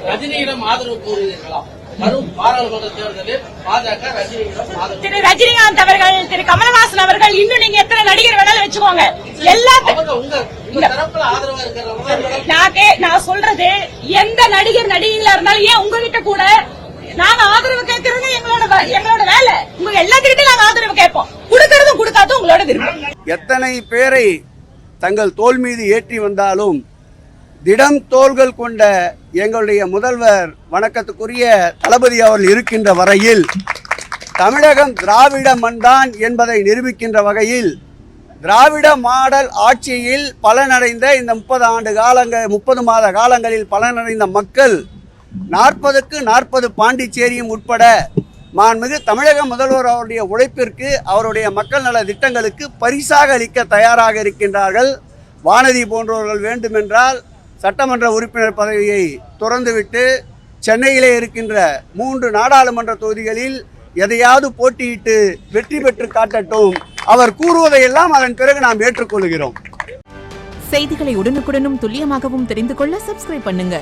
ரஜினியிடம் ஆதரவு கூறுவீர்களா? வரும் பாராளுமன்ற தேர்தலில் பாஜக திரு ரஜினிகாந்த் அவர்கள், திரு கமலஹாசன் அவர்கள், இன்னும் நீங்க எத்தனை நடிகர் வேணாலும் வச்சுக்கோங்க, எல்லாத்துக்கும் உங்க தரப்புல ஆதரவா இருக்கிறவங்க. நான் சொல்றது, எந்த நடிகர் நடிகைகளா இருந்தாலும், ஏன் உங்ககிட்ட கூட நாங்க ஆதரவு கேட்கறது எங்களோட வேலை. உங்க எல்லாத்துக்கிட்டையும் நாங்க ஆதரவு கேட்போம். கொடுக்கறதும் கொடுக்காதும் உங்களோட விருப்பம். எத்தனை பேரை தங்கள் தோள் மீது ஏற்றி வந்தாலும் திடம் தோள்கள் கொண்ட எங்களுடைய முதல்வர் வணக்கத்துக்குரிய தளபதி அவர்கள் இருக்கின்ற வரையில் தமிழகம் திராவிட மண்தான் என்பதை நிரூபிக்கின்ற வகையில் திராவிட மாடல் ஆட்சியில் பலனடைந்த இந்த 30 மாத காலங்களில் பலனடைந்த மக்கள் 40க்கு 40 பாண்டிச்சேரியும் உட்பட மாண்புமிகு தமிழக முதல்வர் அவருடைய உழைப்பிற்கு, அவருடைய மக்கள் நல திட்டங்களுக்கு பரிசாக அளிக்க தயாராக இருக்கின்றார்கள். வானதி போன்றவர்கள் வேண்டுமென்றால் சட்டமன்ற உறுப்பினர் பதவியை துறந்துவிட்டு சென்னையிலே இருக்கின்ற 3 நாடாளுமன்ற தொகுதிகளில் எதையாவது போட்டியிட்டு வெற்றி பெற்று காட்டட்டும். அவர் கூறுவதையெல்லாம் அதன் பிறகு நாம் ஏற்றுக்கொள்கிறோம். செய்திகளை உடனுக்குடனும் துல்லியமாகவும் தெரிந்து கொள்ள சப்ஸ்கிரைப் பண்ணுங்க.